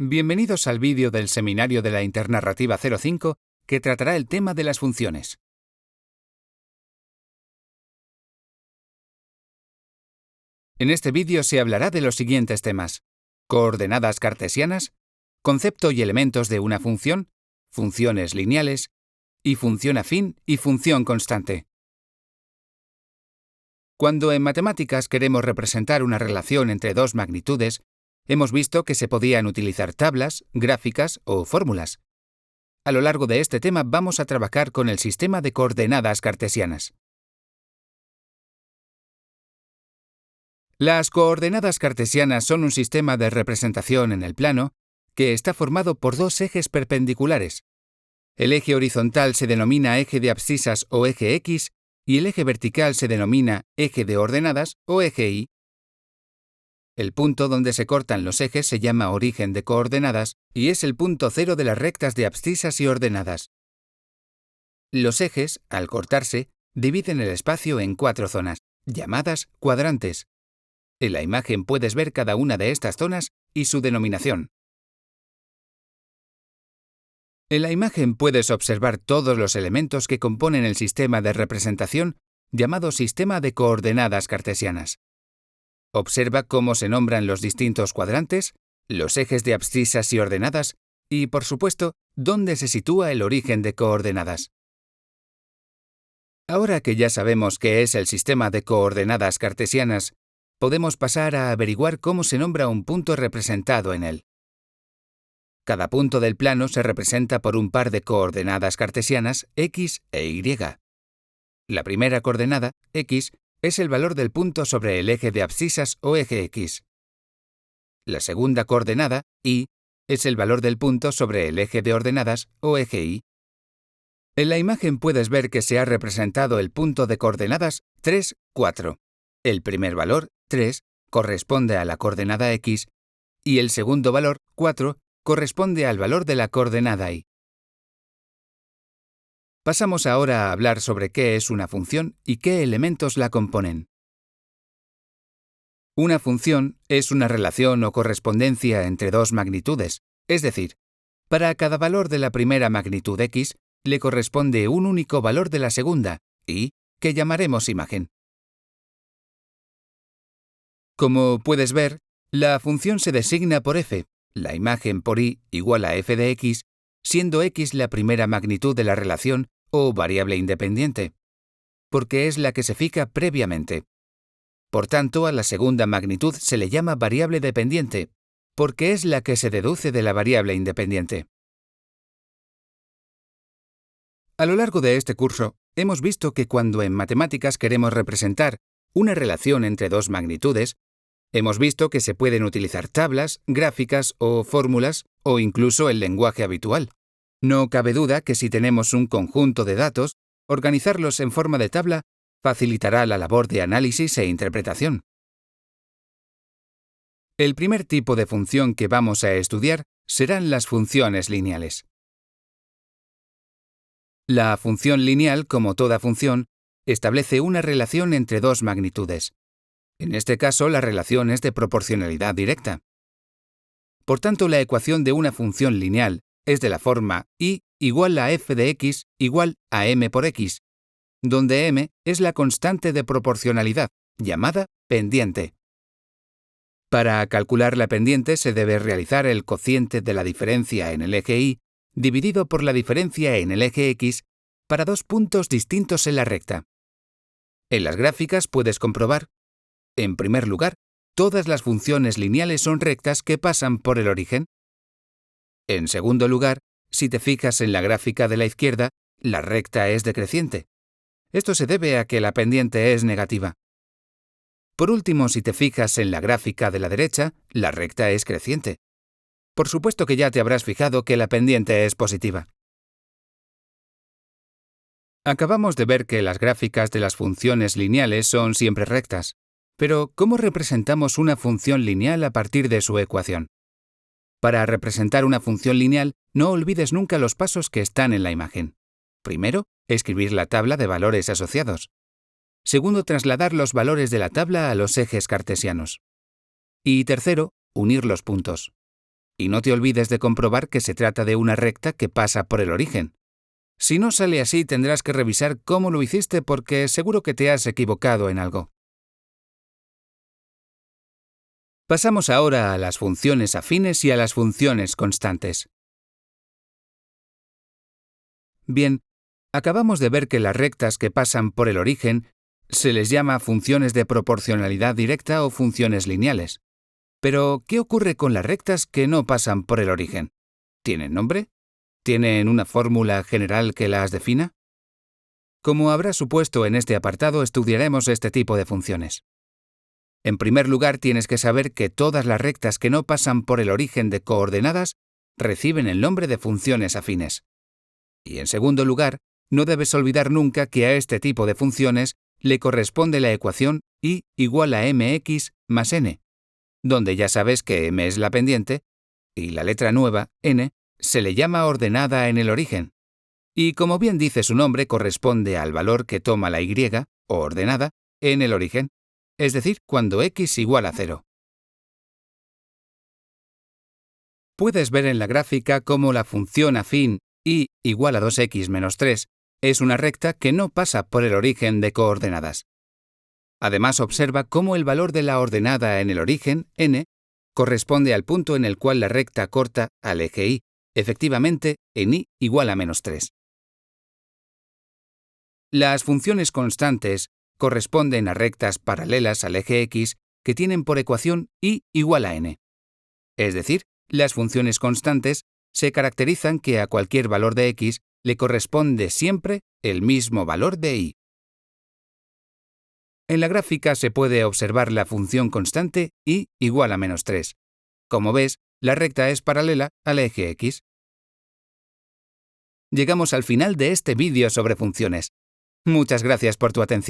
Bienvenidos al vídeo del seminario de la Internarrativa 05 que tratará el tema de las funciones. En este vídeo se hablará de los siguientes temas: coordenadas cartesianas, concepto y elementos de una función, funciones lineales, y función afín y función constante. Cuando en matemáticas queremos representar una relación entre dos magnitudes, hemos visto que se podían utilizar tablas, gráficas o fórmulas. A lo largo de este tema vamos a trabajar con el sistema de coordenadas cartesianas. Las coordenadas cartesianas son un sistema de representación en el plano que está formado por dos ejes perpendiculares. El eje horizontal se denomina eje de abscisas o eje X y el eje vertical se denomina eje de ordenadas o eje Y. El punto donde se cortan los ejes se llama origen de coordenadas y es el punto cero de las rectas de abscisas y ordenadas. Los ejes, al cortarse, dividen el espacio en 4 zonas, llamadas cuadrantes. En la imagen puedes ver cada una de estas zonas y su denominación. En la imagen puedes observar todos los elementos que componen el sistema de representación llamado sistema de coordenadas cartesianas. Observa cómo se nombran los distintos cuadrantes, los ejes de abscisas y ordenadas, y, por supuesto, dónde se sitúa el origen de coordenadas. Ahora que ya sabemos qué es el sistema de coordenadas cartesianas, podemos pasar a averiguar cómo se nombra un punto representado en él. Cada punto del plano se representa por un par de coordenadas cartesianas x e y. La primera coordenada, x, es el valor del punto sobre el eje de abscisas o eje X. La segunda coordenada, y, es el valor del punto sobre el eje de ordenadas o eje Y. En la imagen puedes ver que se ha representado el punto de coordenadas 3, 4. El primer valor, 3, corresponde a la coordenada X y el segundo valor, 4, corresponde al valor de la coordenada Y. Pasamos ahora a hablar sobre qué es una función y qué elementos la componen. Una función es una relación o correspondencia entre dos magnitudes, es decir, para cada valor de la primera magnitud x, le corresponde un único valor de la segunda, y, que llamaremos imagen. Como puedes ver, la función se designa por f, la imagen por y igual a f de x, siendo x la primera magnitud de la relación o variable independiente, porque es la que se fija previamente. Por tanto, a la segunda magnitud se le llama variable dependiente, porque es la que se deduce de la variable independiente. A lo largo de este curso, hemos visto que cuando en matemáticas queremos representar una relación entre dos magnitudes, hemos visto que se pueden utilizar tablas, gráficas o fórmulas, o incluso el lenguaje habitual. No cabe duda que si tenemos un conjunto de datos, organizarlos en forma de tabla facilitará la labor de análisis e interpretación. El primer tipo de función que vamos a estudiar serán las funciones lineales. La función lineal, como toda función, establece una relación entre dos magnitudes. En este caso, la relación es de proporcionalidad directa. Por tanto, la ecuación de una función lineal es de la forma y igual a f de x igual a m por x, donde m es la constante de proporcionalidad, llamada pendiente. Para calcular la pendiente se debe realizar el cociente de la diferencia en el eje y dividido por la diferencia en el eje x para dos puntos distintos en la recta. En las gráficas puedes comprobar, en primer lugar, todas las funciones lineales son rectas que pasan por el origen. En segundo lugar, si te fijas en la gráfica de la izquierda, la recta es decreciente. Esto se debe a que la pendiente es negativa. Por último, si te fijas en la gráfica de la derecha, la recta es creciente. Por supuesto que ya te habrás fijado que la pendiente es positiva. Acabamos de ver que las gráficas de las funciones lineales son siempre rectas. Pero, ¿cómo representamos una función lineal a partir de su ecuación? Para representar una función lineal, no olvides nunca los pasos que están en la imagen. Primero, escribir la tabla de valores asociados. Segundo, trasladar los valores de la tabla a los ejes cartesianos. Y tercero, unir los puntos. Y no te olvides de comprobar que se trata de una recta que pasa por el origen. Si no sale así, tendrás que revisar cómo lo hiciste porque seguro que te has equivocado en algo. Pasamos ahora a las funciones afines y a las funciones constantes. Bien, acabamos de ver que las rectas que pasan por el origen se les llama funciones de proporcionalidad directa o funciones lineales. Pero, ¿qué ocurre con las rectas que no pasan por el origen? ¿Tienen nombre? ¿Tienen una fórmula general que las defina? Como habrás supuesto, en este apartado estudiaremos este tipo de funciones. En primer lugar, tienes que saber que todas las rectas que no pasan por el origen de coordenadas reciben el nombre de funciones afines. Y en segundo lugar, no debes olvidar nunca que a este tipo de funciones le corresponde la ecuación y igual a mx más n, donde ya sabes que m es la pendiente y la letra nueva, n, se le llama ordenada en el origen. Y como bien dice su nombre, corresponde al valor que toma la y, o ordenada, en el origen, es decir, cuando x igual a 0. Puedes ver en la gráfica cómo la función afín y igual a 2x menos 3 es una recta que no pasa por el origen de coordenadas. Además, observa cómo el valor de la ordenada en el origen, n, corresponde al punto en el cual la recta corta al eje y, efectivamente, en y igual a menos 3. Las funciones constantes corresponden a rectas paralelas al eje x que tienen por ecuación y igual a n. Es decir, las funciones constantes se caracterizan que a cualquier valor de x le corresponde siempre el mismo valor de y. En la gráfica se puede observar la función constante y igual a menos 3. Como ves, la recta es paralela al eje x. Llegamos al final de este vídeo sobre funciones. Muchas gracias por tu atención.